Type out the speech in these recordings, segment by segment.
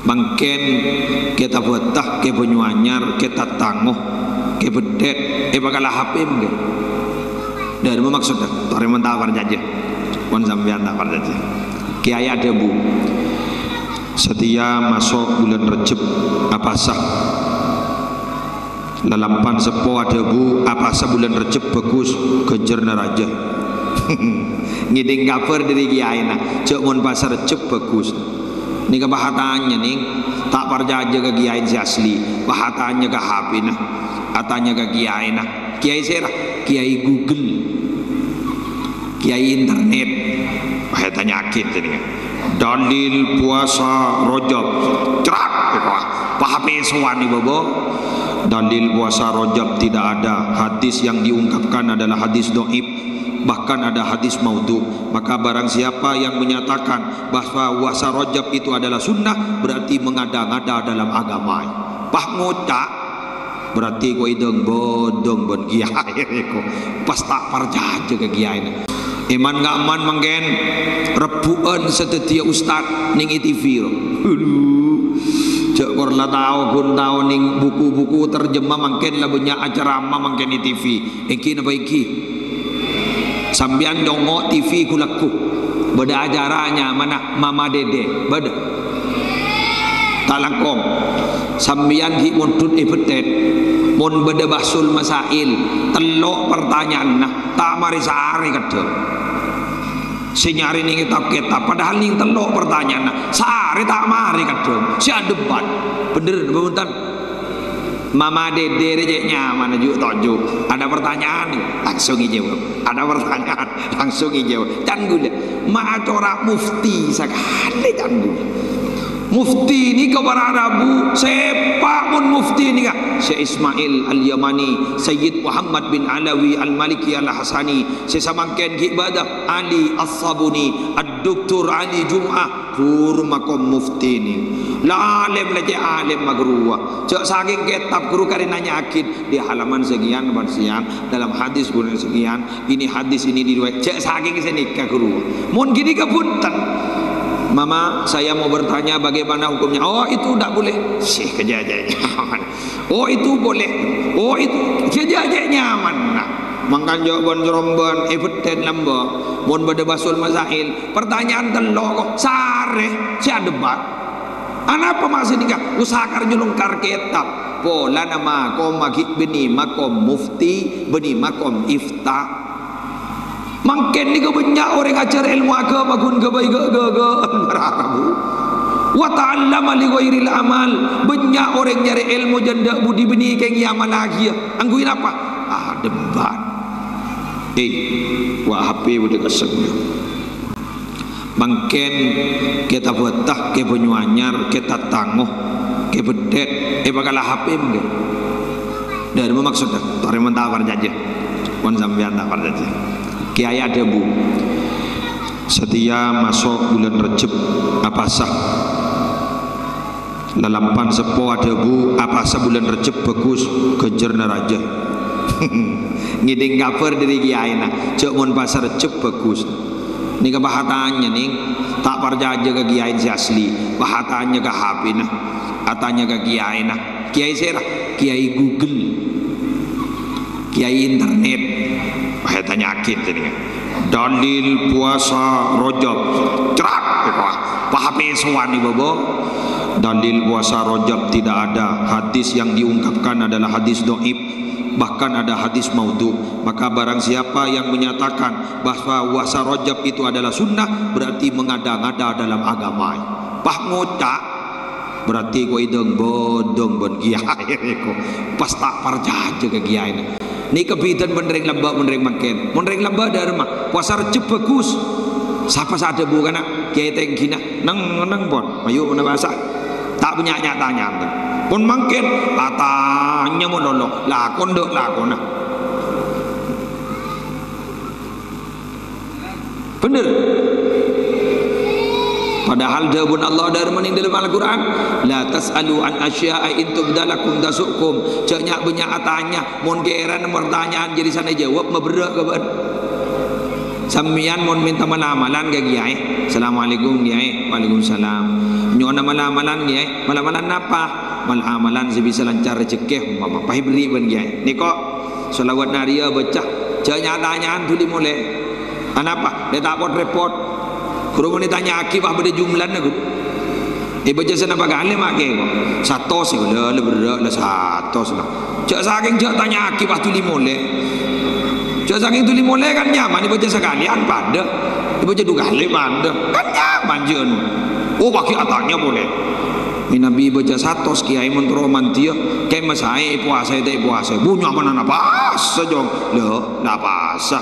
Mangken kita buatah ke Banyuanyar kita tangguh ke bedet bakalah HP mungkin dari maksud tori mentawar jaje pun sampean tawar jaje kiai ada bu setia masuk bulan Rejab apa sah lalapan sepo ada bu apa sah bulan Rejab bagus kejar naraja ngiding kabar dari kiai na cek mon pasar Rejab bagus ini kebahatannya nih tak perjaja ke kiai si asli bahatannya ke HP nah katanya ke kiai nah kiai serah kiai Google kiai internet bahatannya akid ini dalil puasa Rajab cerak pahape sowan nih bobo dalil puasa Rajab tidak ada hadis yang diungkapkan adalah hadis dhaif bahkan ada hadis maudhu. Maka barang siapa yang menyatakan bahwa puasa Rajab itu adalah sunnah berarti mengada-ngada dalam agama. Pah ngocak berarti kau ideng bodong bon kiai ko pas tak percaya ke kiai. Iman gak aman mangken rebuan setetia ustad ning TV lo. Cek korla tahu kun tahu ning buku-buku terjemah mangken lah banyak acara mangken di TV. Iki napa iki? Sambian dongok TV kulaku beda ajaranya mana Mama Dede beda tak langkong sambian di muntut ibetet mun beda basul masail telok pertanyaan nah tak mari sehari kadang sinyari ning kitab-kitab padahal ning telok pertanyaan nah sehari tak mari kadang si debat bener bener Mama Dede rejeknya mana juga tojo ada pertanyaan langsung dijawab ada pertanyaan langsung dijawab dan gula ma corak mufti sekali dan gula mufti ini kepada Rabu sepak pun mufti ini kak Syekh Ismail Al-Yamani Sayyid Muhammad bin Alawi Al-Maliki Al-Hasani sesamangken ibadah Ali As-Sabuni Ad-Doktor Ali Jum'ah kur makom mufti ini la alim lagi alim magruwa cak saking kitab guru karinanya akid di halaman sekian sekian dalam hadis bulan sekian ini hadis ini diriwayat cak saking sini ke guru mun gini kepunten mama saya mau bertanya bagaimana hukumnya oh itu tidak boleh sih kejadiannya oh itu boleh oh itu kejadiannya nyaman nah mangkan jawaban seromban eveten lamba mun bade basul masail pertanyaan telok kok sare si debat apa maksud nikah usahakar nyulungkar kitab pola nama kom magi beni makom mufti beni makom ifta mangken ni banyak orang ajar ilmu agama gun gabai gaga barabu wa ta'allama li ghairil amal banyak orang nyari ilmu janda budi beni keng amal lagi angguin apa debat wah HP udah keseng mangken kita buatah ke Banyuanyar kita tangguh ke bedet bakalah HP mungkin dari maksud tori mentawar jaje pun sampean tawar jaje kiai ada bu setia masuk bulan Rejab apa sah lalapan sepo ada bu apa sah bulan Rejab bagus kejar naraja ngiding kabar dari kiai na cek mon pasar Rejab bagus ini kebahatannya nih tak percaya ke kiai si asli bahatannya ke HP nah katanya ke kiai nah kiai serah kiai Google kiai internet bahatannya akid ini dalil puasa Rajab cerak pahape sowan nih bobo dalil puasa Rajab tidak ada hadis yang diungkapkan adalah hadis dhaif bahkan ada hadis maudhu. Maka barang siapa yang menyatakan bahwa puasa Rajab itu adalah sunnah berarti mengada-ngada dalam agama. Pah ngocak berarti kau ideng bodong bon kiai ko pas tak percaya ke kiai ni kebidan menering lembah menering makin menering lembah dari mah puasa Rajab bagus siapa saja bukan kiai tengkina neng bon ayo mana bahasa tak punya nyatanya pun makin katanya mau nolong lakon dok lakon bener padahal jawabun Allah dari mening dalam Al-Quran la tas'alu an asya'a in tubdalakum tasukum caknya banyak atanya mun geran pertanyaan jadi sana jawab meberak kabar samian mun minta malamalan ke kiai assalamualaikum kiai waalaikumsalam nyona malamalan ni malamalan apa malamalan sebisa lancar rezeki umpama pahibri ban giai ni kok selawat naria baca janya tanyaan tuli mulai anapa dia tak repot kurang ni tanya akib apa dia jumlah nak baca sana bagale mak ke satu sih le berak le satu lah cak saking cak tanya akib ah tuli mulai cak saking tuli mulai kan nyaman dibaca sekalian pada dibaca dua kali pada kan nyaman je oh bagi atanya boleh Nabi baca satu kiai mentroman dia kayak masai puasa tak puasa bunyi mana apa sejong le nak puasa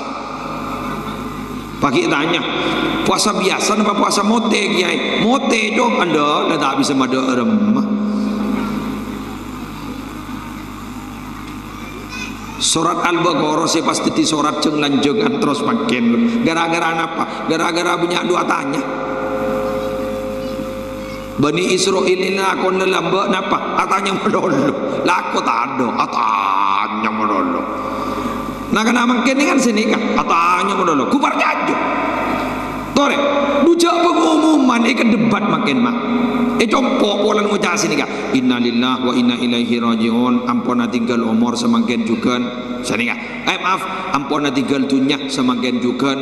pagi tanya puasa biasa apa puasa mote kiai mote dong anda dah tak bisa mada remah surat Al-Baqarah saya pasti surat ceng lanjutkan terus makin gara-gara apa gara-gara punya dua tanya Bani Israel ini aku lembak napa atanya melolo laku tak ada atanya melolo nah kena makin ini kan sini kan atanya melolo kubar jajuk tore dujak pengumuman ikan debat makin mak compok polan ngucap sini kan innalillah wa inna ilaihi rajiun ampun tinggal umur semakin juga sini kan maaf ampun tinggal dunia semakin juga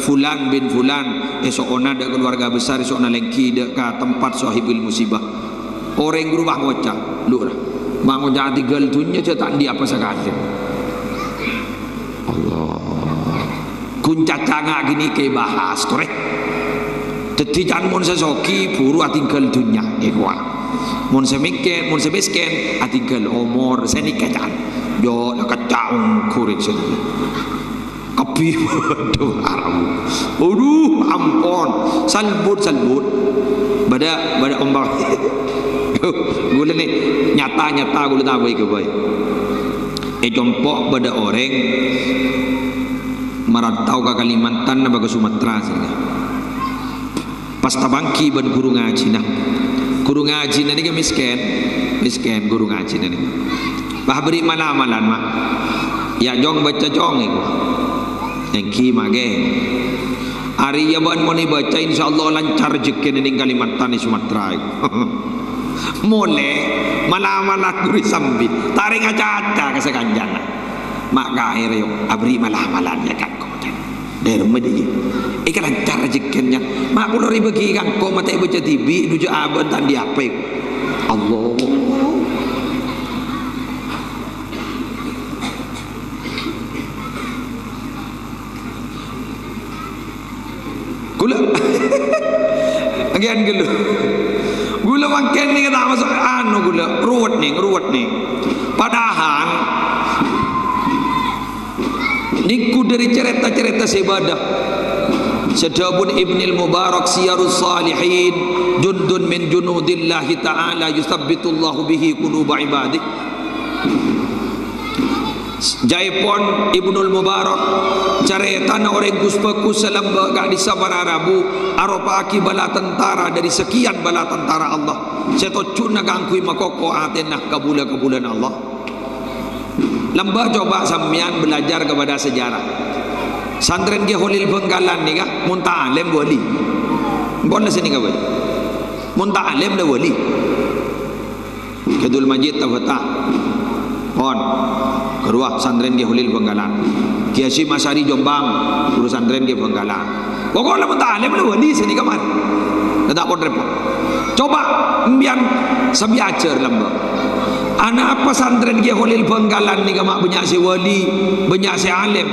fulan bin fulan esok ona ada keluarga besar esok ona lengki dek ke tempat sahibul musibah orang berubah ngocak lu lah mak ngocak tinggal dunia cetak di apa sekali Allah kuncak cangak gini ke bahas korek jadi jangan mon sesoki buru tinggal dunia ekwa mon semiken mon sebesken tinggal umur seni kacan yo nak kacang korek sedih api waduh haram aduh ampun salbut pada ombak gula ni nyata gula tak baik ke baik jompok pada orang merantau ke Kalimantan dan ke Sumatera sini pas tabangki ban guru ngaji ni kan miskin guru ngaji ni bah beri malam-malam mak ya jong baca jong itu engki mage hari ya ban moni baca insyaallah lancar rezeki ning Kalimantan di Sumatera mole malam-malam guru sambit taring aca-aca ke sekanjana mak gair yo abri malam-malam ya kan dari medi ikan lancar rezekinya mak puluh ribu bagi kan kau mati baca TV nuju abang tadi apa Allah gula agian gula makan ni kata masuk anu gula ruwet nih padahal niku dari cerita-cerita sebadah sedabun Ibnil Mubarak Siyarus Salihin jundun min junudillahi ta'ala yusabbitullahu bihi quluba ibadih Jaipon Ibnul Mubarak cerita na orang kuspakus selamba gak di sabara Arabu aropa aki bala tentara dari sekian bala tentara Allah setocun na gangkui makoko atenah kabula-kabulan Allah lembah coba sampean belajar kepada sejarah santren ke Holil Benggalan ni kah munta'alim wali bon la sini kawai munta'alim la wali Kedul Majid Tafata bon kedua santren ke Holil Benggalan Ki Hasyim Asy'ari Jombang guru santren ke Benggalan pokoknya munta'alim la wali sini kamar tak pun repot coba mbian sabiacer lembah anak apa santren ke Holil Benggalan ni kamak banyak si wali banyak si alim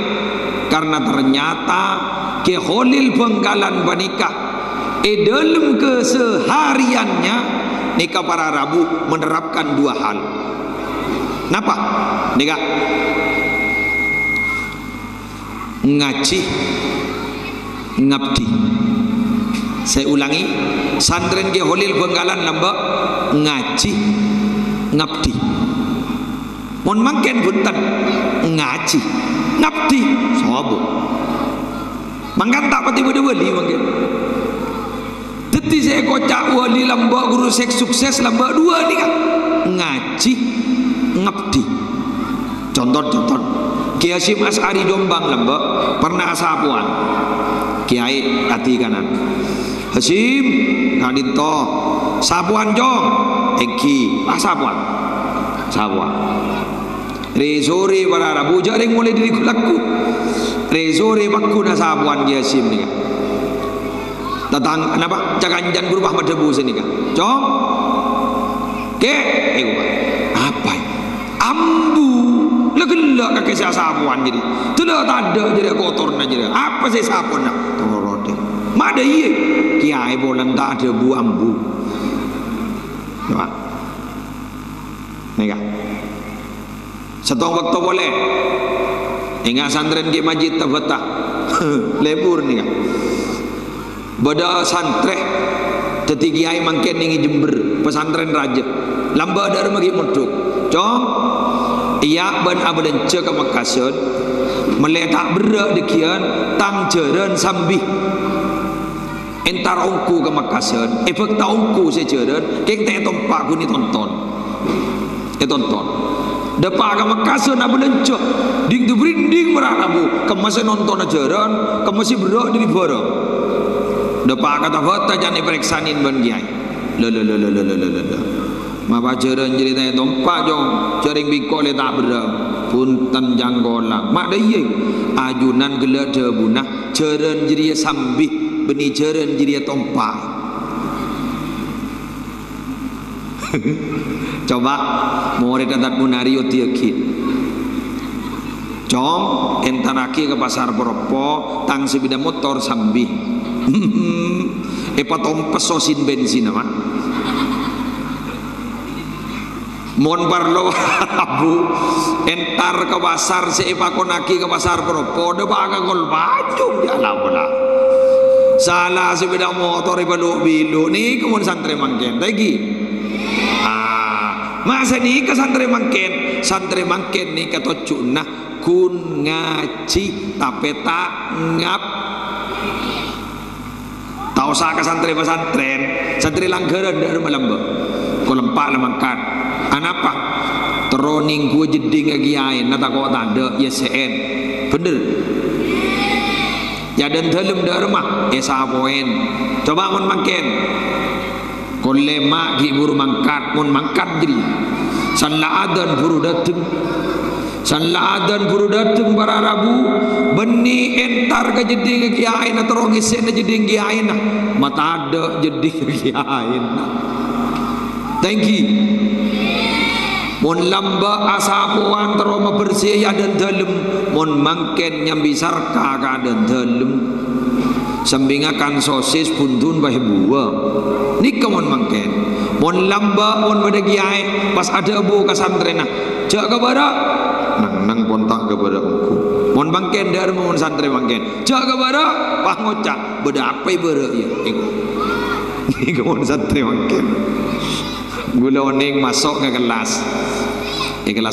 karena ternyata ke Holil Benggalan bernikah dalam kesehariannya nikah para Rabu menerapkan dua hal kenapa nikah ngaji ngabdi saya ulangi santren ke Holil Benggalan lembak ngaji ngabdi mon mangken bunten ngaji ngabdi sahabu mangkan tak pati bude wali mangken teti saya kocak wali lambak guru seks sukses lambak dua ni kan ngaji ngabdi contoh Ki Hasyim Asy'ari Jombang lambak pernah asapuan Kiai hati kanan Hasyim kadito sapuan jong eki sapuan resore para bujak ring mulai dari kulaku resore bakku na sapuan dia sim ni tatang kenapa cakanjan berubah berdebu sini kan jong ke apa ambu legelak kakek saya sapuan jadi tidak ada jadi kotor na jadi apa saya sapuan nak torode mada iya kiai bolan tak ada bu ambu coba nih kan setong waktu boleh ingat santren ke majid tafatah lebur nih kan bada santre teti kiai mangken ning Jember pesantren raja lamba dar magi modok cong iya ban abadan ce ka Makassar meletak berak dekian tang jeren sambih entar ongku ke Makassar efek ta ongku se jeren keng te tompak ku ni tonton tonton depa ke Makassar abadan ce ding du brinding meranabu kemase nonton ajaran kemase berak di barang depa kata fata jangan diperiksain ban kiai le ma pacaran cerita tompak jong jaring biko le tak beram punten janggolang mak deye ajunan gelak debunah jaran jadi sambih beni jaran jadi tompak coba murid adat munario tiakin jong entaraki ke pasar Poropo tang sebida motor sambih epatom pesosin bensin apa mon parlo abu entar ke pasar seepakonaki ke pasar Poropo de baga gol baju jala bola salah sepeda motor ipalo bilu ni kemun santre mangken lagi masa ni ke santre mangken ni kata cuna kun ngaji tapi tak ngap tahu sah ke santri langgaran dari melamba ko lempak lemangkat anapa teroning ku jeding agiain nata ko tanda ya sen bener ya dan dalam darmah sapoen coba mun mangken ko lemak gibur mangkat mun mangkat jadi sanla adan buru dateng para rabu beni entar ke jeding kiai na terong isen na jeding kiai na mata ada jeding kiai na thank you mon lamba asapuan teroma bersih ya dan dalem mon mangken nyambi sarka ka dan dalem sambingakan sosis puntun bahe buah nikah mon mangken mon lamba mon bade kiai pas ada abu ka santrena jak kabara nang pontak kepada aku mon bangken dar mon santri bangken jaga bara pah ngocak beda apa ibara ya iko mon santri bangken gula oning masuk ke kelas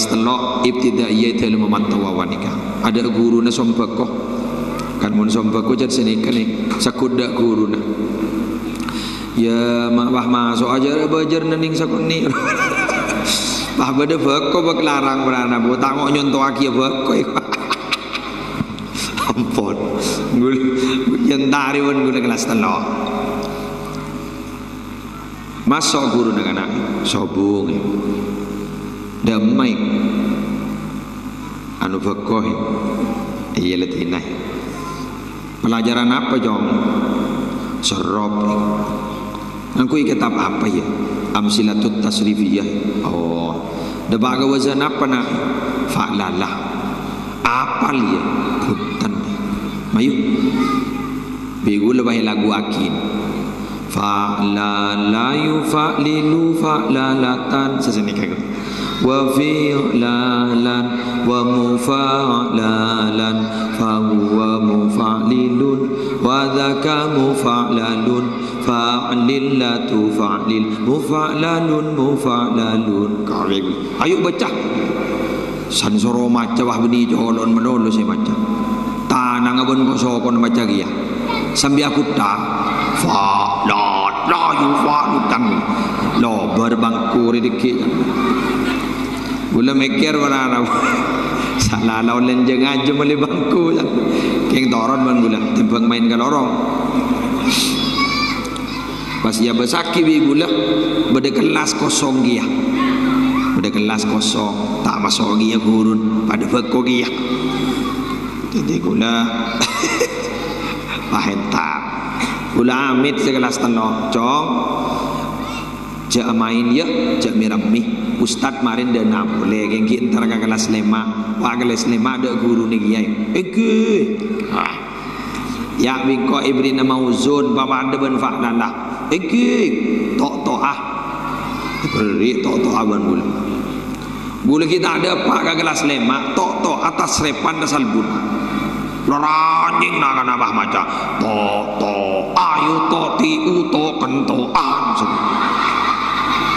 telok ibtidaiyah dalam memantau wawanika ada guru na sombako kan mon sombako jad sini kan sakuda guru na ya mak masuk aja bajar nening sakuni bah bade beko beklarang berana bu tangok nyonto aki beko ampun gul yang tari pun gula kelas telok masuk guru dengan anak sobung damai anu beko iya letinai pelajaran apa jong serop aku kitab apa ya amsilatut tasrifiyah debaga wazan apa nak fa'lalah apa dia hutan mayu bigul bayi lagu akin fa'lala yufa'lilu fa'lalatan sesini kayak wa fi'lalan wa mufa'lalan fa huwa mufa'lilun wa dzaka mufa'lalun fa'lil la tufa'lil mufa'lalun kawin ayo baca sansoro maca wah beni jolon menolo si maca tanang abon kok sokon maca dia sambil aku ta fa'lat la yufa'lutan lo berbangku redeki gula mikir warna salah lawan lenjeng aja meli bangku keng toron man gula timbang main ke lorong Pas ia bersaki bi gula beda kelas kosong dia. Beda kelas kosong tak masuk dia gurun pada beko dia. Jadi gula pahentak. Gula amit sekelas tenok cong. Jak main ya, jak mirami. Ustad marin dan nak boleh gengki entar ke kelas 5. Wah kelas 5 ada guru ni kiai. Ya bingko ibrina mauzun bawa ada ben fa'lalah. Tok ah. Beri tok aban gula. Gula kita ada pak ke kelas 5, tok atas repan dasal bun. Loranying nak kan abah maca. Tok ayu tok tiu tok kentoan.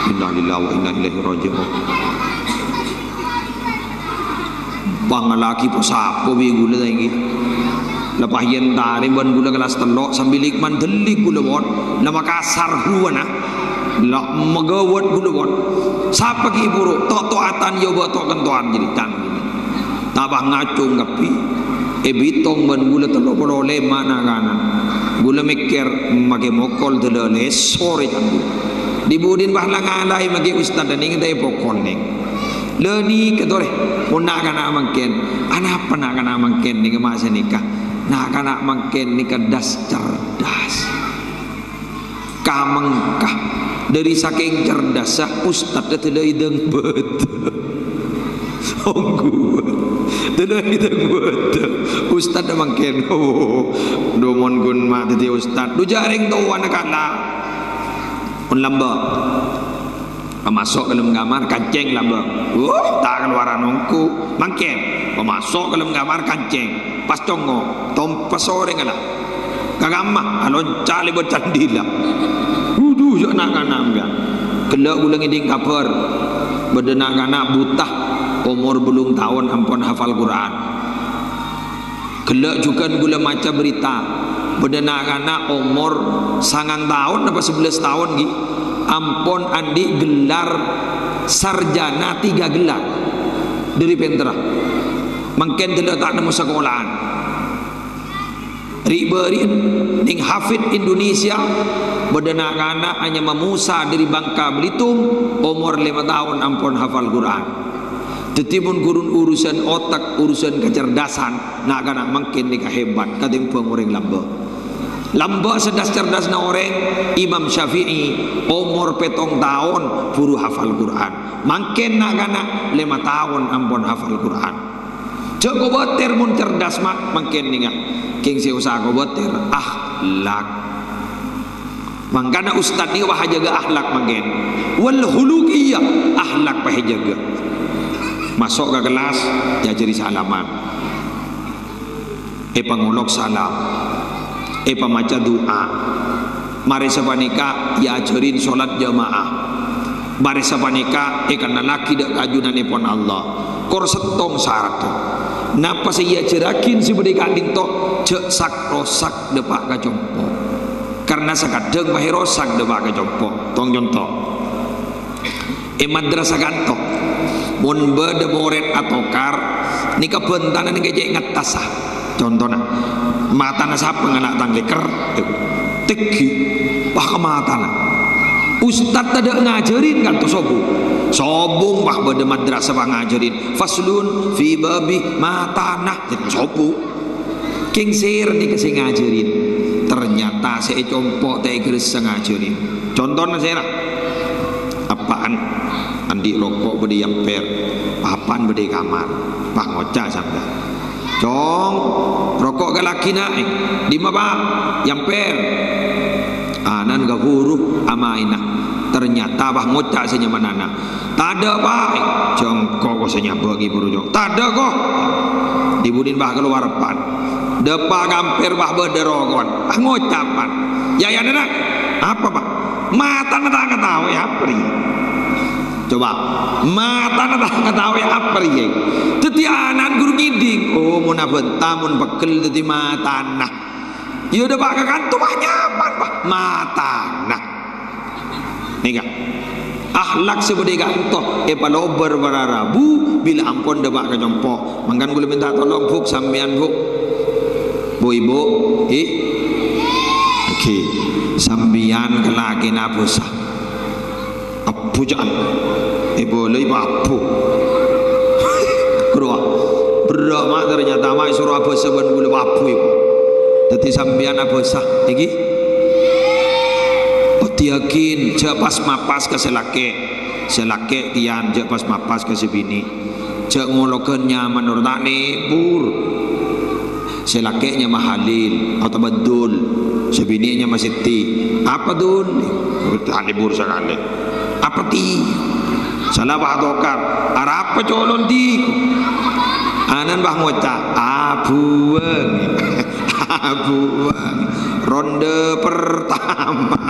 Inna lillahi wa inna ilaihi raji'un. Bang laki po sapo bi gula lagi. Lepas yen tarim ban gula kelas telok sambil ikman delik gula bon. La Makassar gua na. La megawat gula bon. Sapa ki buruk tok-tokatan yo tok kentoan jadi tan. Tabah ngacung ngapi. Bitong ban gula telok polo lema na kana. Gula mikir make mokol delele sore jandu. Dibudin bahlang alai magi ustaz dan ingin tay pokon ning. Leni ketore punak kana mangken. Ana apa nak kana mangken ning masa nikah. Nak kana mangken nikah das cerdas. Kamengkah dari saking cerdas ustaz teu ideng beut. Onggu. Teu ideng beut. Ustaz mangken domon gun ma teu ustaz. Du jaring tuan kana. Pun lamba masuk ke dalam kamar kancing lamba tak keluaran nongku mangken masuk ke dalam kamar kancing pas congo tompas sore ngala kagamah alon cali bercandila dudu yo nak kana enggak kelak gula ngiding kabar bedenak kana butah umur belum tahun ampun hafal Quran kelak juga gula maca berita bedenak kana umur 9 tahun apa 11 tahun gitu ampun andi gelar sarjana 3 gelar dari pentera mungkin tidak tak nemu sekolahan riberin ning hafid Indonesia bedenak kana hanya memusa dari Bangka Belitung umur 5 tahun ampun hafal Quran tetimun gurun urusan otak urusan kecerdasan nak kana mungkin nikah hebat katimpang orang lamba sedas cerdas na orang Imam Syafi'i umur 7 tahun buru hafal Quran mangken nak kana 5 tahun ampun hafal Quran cek goboter mun cerdas mak mangken ninga king si usaha goboter akhlak mangkana ustad ni wah jaga akhlak mangken wal khuluqiyah akhlak pah jaga masuk ke kelas diajari salaman pangulok salam pemaca doa mari sapanika ya ajarin solat jamaah mari sapanika kana laki dak kajunan pon Allah kor setong syarat napa saya jerakin si bede kanding to cek sak rosak depak kacompo karena sakadeng bae rosak depak kacompo tong contoh madrasah kanto mun bade murid atokar nika bentanan ngejek ngatasah contohnya matana sapa nganak tangleker tegi wah kematana ustad ada ngajarin kan tuh sobung wah bade madrasah wah ngajarin faslun fi babi matana jadi sobung king sir nih kasih ngajarin ternyata saya compok teh geus ngajarin contohnya saya apaan andi rokok bade yamper papan bade kamar pak ngocah sampai cong rokok ke laki naik di mana yamper anan gak guru amaina ternyata bah ngocak senyamanana tak ada pak cong kok senyap bagi buru jong tak ada kok dibudin bah keluar pan depa gampir bah bederogon ngocapan ya nak apa pak mata nggak tahu ya pri coba mata nggak tahu ya apa ya tetianan guru ngiding oh mun abentamun bekel teti mata nah ya udah pakai kantu nyaman pak mata nah nih gak akhlak sebudi kanto palober bararabu bila ampun debak kejompo mangkan gue minta tolong buk sampean buk bu ibu oke sambian kelaki nabusa abu jangan boleh abu keruak berak mak ternyata mak suruh abu seban boleh abu ibu jadi sambian abusa lagi yakin je pas mapas ke selake kian je pas mapas ke sebini je ngolokennya menurut takni pur selake nya mahalil atau bedul sebini nya masiti apa dun takni pur sekali apa ti salah bah dokar arapa colon di anan bah ngoca abuang abuang ronde pertama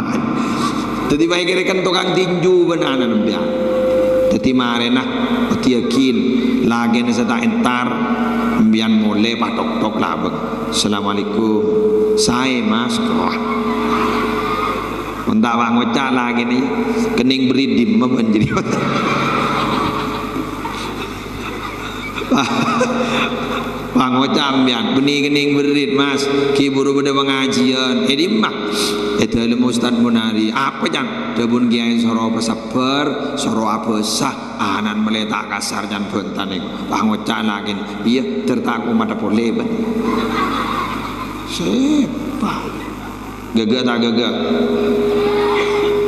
jadi baik kira-kira tukang tinju benanan dia. Jadi marena yakin lagi nasa entar bian mulai patok-tok labeng. Assalamualaikum. Saya mas kau. Entah bang ngocak lagi nih kening beridim menjadi. Bang ngocak bian benih kening berit mas. Kiburu pada pengajian. Mah. Itu ilmu Ustaz Munari apa jan debun kiai soro pesabar soro apa sah anan meletak kasar jan bentan iku bang ngocak lagi iya tertaku mata boleh ben siapa gagak tak gagak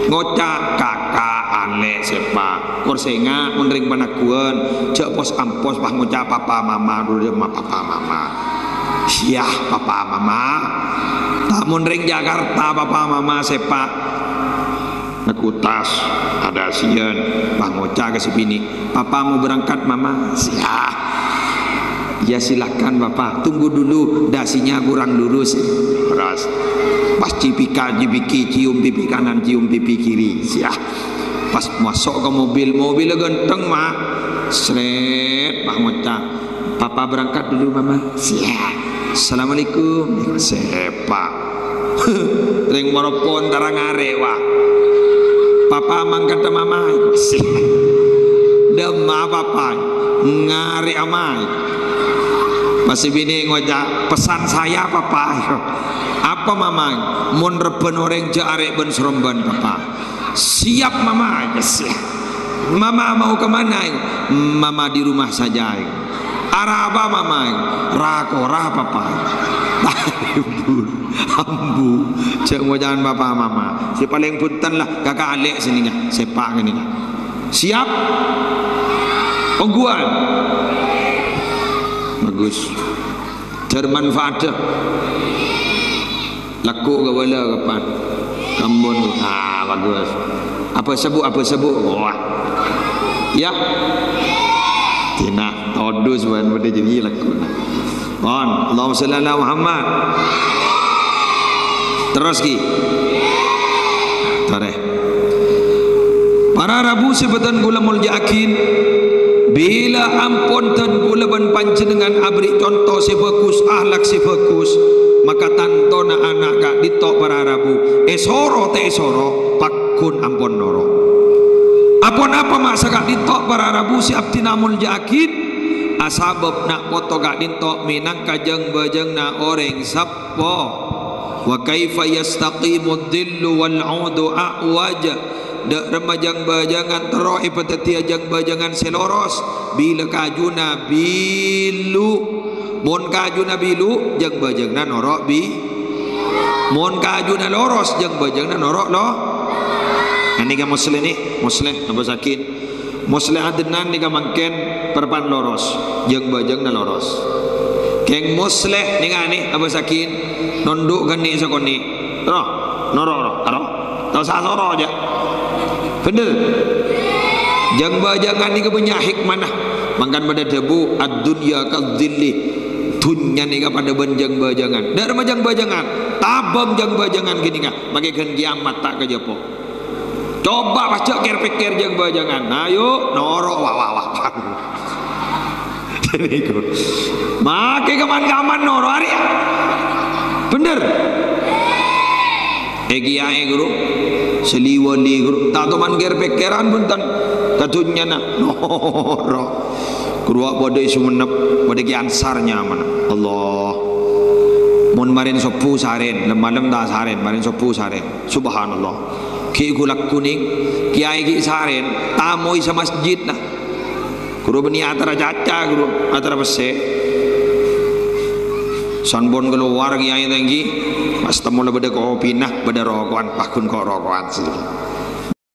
ngocak kakak ale siapa korsenga menering panakuan cek pos ampos bang ngocak papa mama dulu dia papa mama siah papa mama tak menring Jakarta papa mama sepak nekutas ada sian bang ngocak ke sini papa mau berangkat mama siah ya silakan bapak tunggu dulu dasinya kurang lurus keras pas cipika cipiki cium pipi kanan cium pipi kiri siah pas masuk ke mobil ganteng mak seret bang ngocak papa berangkat dulu mama siah Assalamualaikum sepak ring moropon tarang arewa papa mangkat mama demma papa ngari amai masih bini ngojak pesan saya papa apa mama mun reben orang jare ben seremban papa siap mama mama mau kemana mama di rumah saja arah apa mama rakorah papa ambu cek mau jangan bapak mama si paling punten lah kakak alek sini kan sepak ini kan siap ongguan bagus bermanfaat laku ke wala kapan kambon bagus apa sebut wah ya tina todus wan pada jadi laku on Allahumma shalli ala Muhammad terus ki tareh para rabu sebetan gula muljakin bila ampun tan gula ban panjenengan abri contoh sebagus ahlak sebagus maka tantona anak gak ditok para rabu esoro te esoro pakun ampun noro apun apa masa gak ditok para rabu si abdina muljakin asabab nak foto gak dintok minang kajeng bajeng na orang sappo wa kaifa yastaqimu dhillu wal 'udu a'waj dak remajang bajangan tero ipeteti ajang bajangan seloros bila kajuna bilu mon kajuna bilu jang bajangna norok bi mon kajuna loros jang bajangna norok lo ini ka muslim ni muslim apa sakit muslim adnan ni ka mangken perpan loros jang bajangna loros keng muslim ni ka ni apa sakit nonduk kan ni sakoni roh norok roh tau sa soro aja bener jang bajangan ni punya hikmah mangkan pada debu ad-dunya kadzilli dunya ni pada banjang bajangan dar majang bajangan tabam jang bajangan gini ka bagaikan kiamat tak ke jopo coba baca pikir jang bajangan ayo norok wah make kaman-kaman norok hari bener Egiae guru seliwali guru tak teman ger pikiran buntan katunya na noro guru bodai sumenep bodai ki ansarnya mana Allah mun marin sopu saren malam dah saren marin sopu saren subhanallah ki gulak kuning kiai ki saren tamu isa masjid nah guru beni atara caca guru atara bese sanbon keluar kiai tinggi pas temu le beda kopi nah beda rokokan pakun kok rokokan sih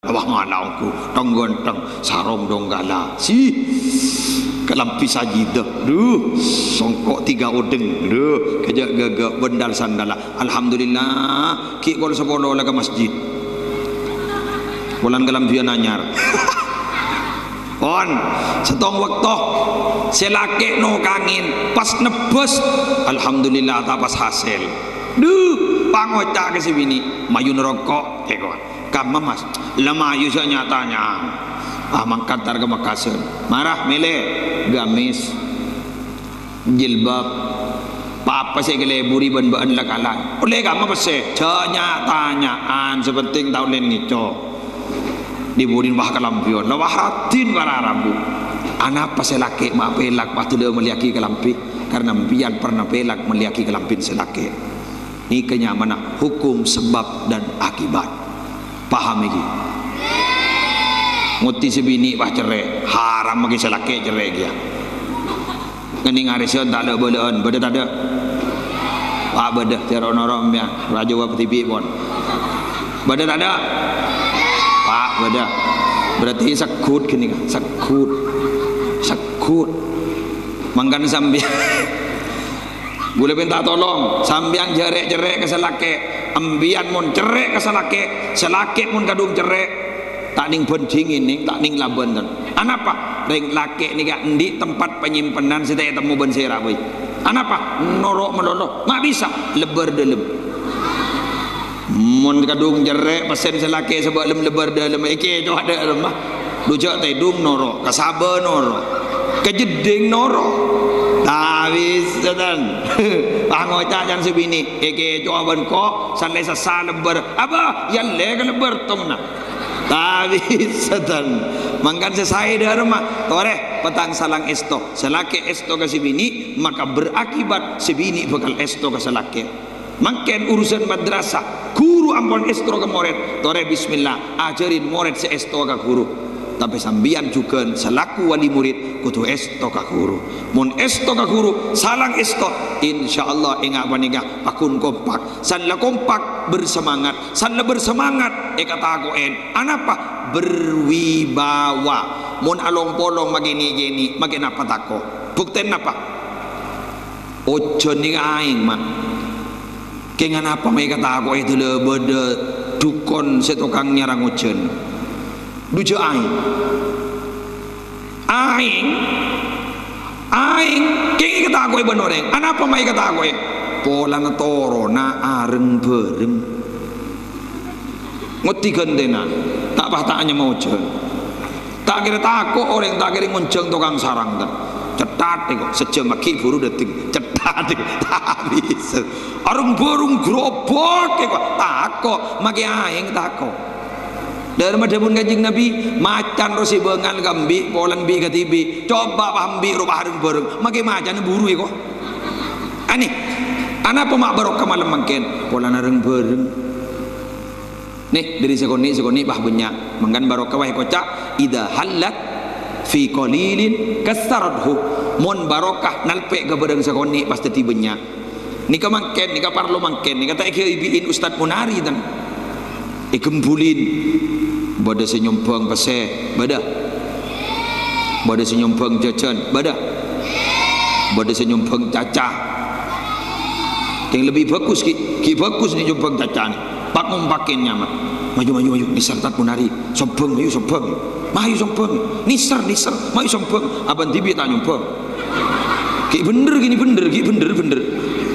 wah ngalangku tonggonteng sarom donggala si kelampi sajidah duh songkok 3 udeng duh kejak gagak bendal sandala alhamdulillah ki kol sepono ke masjid bulan kelampian anyar on setong waktu selake no kangin pas nebes alhamdulillah tak pas hasil duh pangocak ke sini mayu nerokok kawan kamu mas lama ayu nyatanya mangkatar ke Makassar marah milih gamis jilbab papa sih keleburi ban-ban lakalan oleh kamu pasti nyatanyaan sepenting tahun ini diburin bah kelampion lawah ratin para rambu anak pas laki mak pelak pasti dia meliaki kelampi karena mpian pernah pelak meliaki kelampin selaki ini kenyamanan hukum sebab dan akibat paham iki nguti sebini bah cerai haram bagi selaki cerai dia ngening arisan tak ada bolehan beda tak ada pak beda tiara norong ya raja wap TV pun beda tak ada pak beda berarti sakut gini kan sakut mangkan sambian boleh minta tolong sambian jerek ke selake ambian mun cerek ke selake mun kadung cerek tak ning bencing ini tak ning laban dan anapa ring laki ni gak di tempat penyimpanan saya temu bensera boy anapa norok meloloh mak bisa lebar dalam mun kadung cerek pesen selake sebab lebar dalam ike tu ada rumah dujak tedung norok kasaba norok kejeding norok habis dan pangocak yang sebini eke jawaban kok salai sasa lebar apa yang lega lebar tongna habis dan mangkan selesai dah rumah toreh petang salang esto selake esto ke sebini maka berakibat sebini bakal esto ke selake mangken urusan madrasah guru ampun esto ke murid toreh bismillah ajarin murid se esto ke guru tapi sambian juga selaku wali murid kudu esto ka guru mun esto ka guru salang esto insyaallah ingat paninga pakun kompak sanla kompak bersemangat sanla bersemangat ekatakoen anapa berwibawa mun along polong magini makin apa tako bukten apa ojo ning aing mak kengan apa mai katako itu le beda dukon setokang nyarang ojen dujo aing kengi kata aku iban orang anapa mai kata aku pola na toro na areng bereng nguti gendena tak patahnya mau jen tak kira tako orang tak kira ngonceng tukang sarang dan cetat kok sejam lagi buru detik cetat habis areng bereng grobot kok tako maki aing tako dari madhabun kanjeng Nabi macan rosi bengal gambi polan bi katibi coba pambi rubah harun bareng maki macan buru kok ani ana pemak barokah malam mangken polan harun bareng nih dari sekoni bah banyak mangkan barokah wahai kocak ida halat fi qalilin kasaradhu mon barokah nalpe ke bareng sekoni pasti tibenya nika mangken nika parlo mangken nika tak ibiin Ustaz Munari dan ikembulin bada senyumpang pese bada senyumpang jajan bada senyumpang cacah yang lebih bagus ki bagus ni nyumpang cacah ni pak ngumpakin nyaman maju disertat Munari sombong mayu sombong nisar mayu sombong aban tibi tak nyumpang ki bener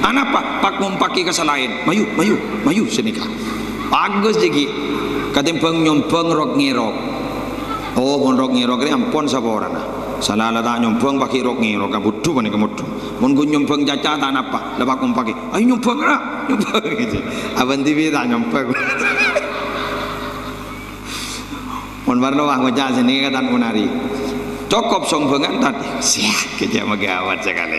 anapa pak ngumpaki kesalahan mayu senika bagus jegi katimbang nyombang rok ngirok oh mon rok ngirok ini ampun sapa orang salah tak nyombang pakai rok ngirok kabudu mana kemudu mon gue nyombang caca tak apa lepas kumpaki ayo nyombang gitu aban TV tak nyombang mon warna wah ngocak sini katan Munari cukup sombongan tadi siap kejam megawat sekali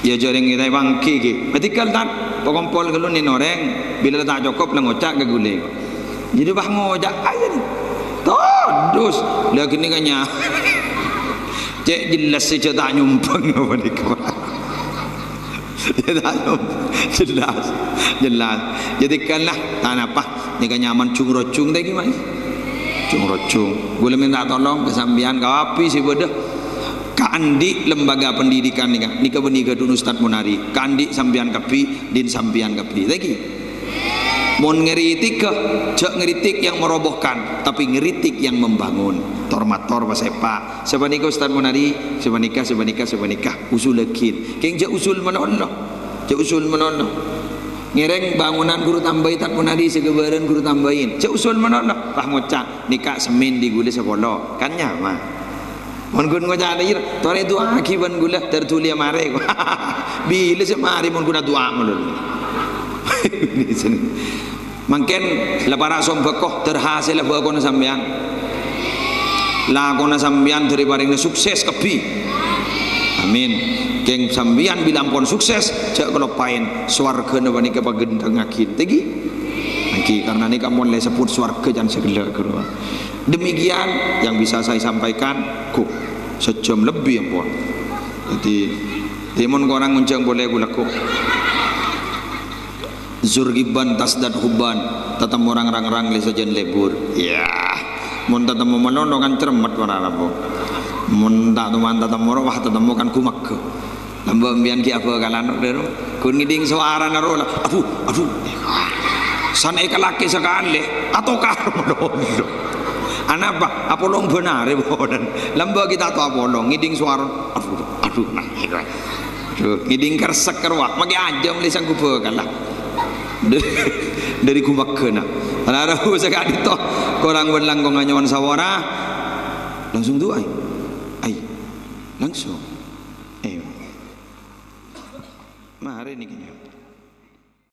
Ya jarang kita bangki ke. Betikal tan pakompol kalau ni noreng bila tak cukup lah ngocak ke gulai. Jadi bah ngocak aja ni. Todus lagi ni kanya. Cek jelas saja tak nyumpang apa ni kau. Jelas. Jadi kalah tak apa. Ni kan nyaman cung rocung tadi gimana? Cung rocung. Boleh minta tolong kesambian kau api si bodoh. Kandi lembaga pendidikan ni kan. Ni kebenika dulu Ustaz Munari. Kandi sambian kapi, din sambian kapi. Lagi. Mon ngeritik ke? Cak ngeritik yang merobohkan, tapi ngeritik yang membangun. Tormator pasepa. Sebanika Ustaz Munari, sebanika. Usul lekin. Keng cak usul menono. Cak usul menono. Ngereng bangunan guru tambahin tak Munari segebaran guru tambahin. Cak usul menono. Pah ngocak nikah semen di gule sepolo. Kan nyama. Mon gun ngocak ada ira. Tore doa kiban gula tertulia mare. Bila semari mon guna doa melul. Di sini. Mungkin lebaran sombekoh terhasil lebakona sambian. Lakona sambian dari barangnya sukses kepi. Amin. Keng sambian bilang pun sukses. Cak kalau pain swarga nabani ke pagendang akin. Tegi. Aki karena ni kamu mulai sebut swarga jangan segala keluar. Demikian yang bisa saya sampaikan. Kok sejam lebih ampun. Jadi timon orang nguncang boleh gulaku. Zurgiban tasdad huban tatam orang rang le sajan lebur ya mun tatam manono kan cermat warana po mun tak tuman tatam moro wah tatam kan kumak lamba mbian ki apa kalano dero kun ngiding suara naro aduh sanai kalaki sekali atau karo mondo anak apa long benar bodan lamba kita tu apolong ngiding suara aduh nah ngiding kersek kerwak magi ajam le sanggup kalah dari kumak kena. Ada sekali toh korang berlangkong nyawan sawara langsung tu ai langsung. Mari ni kini.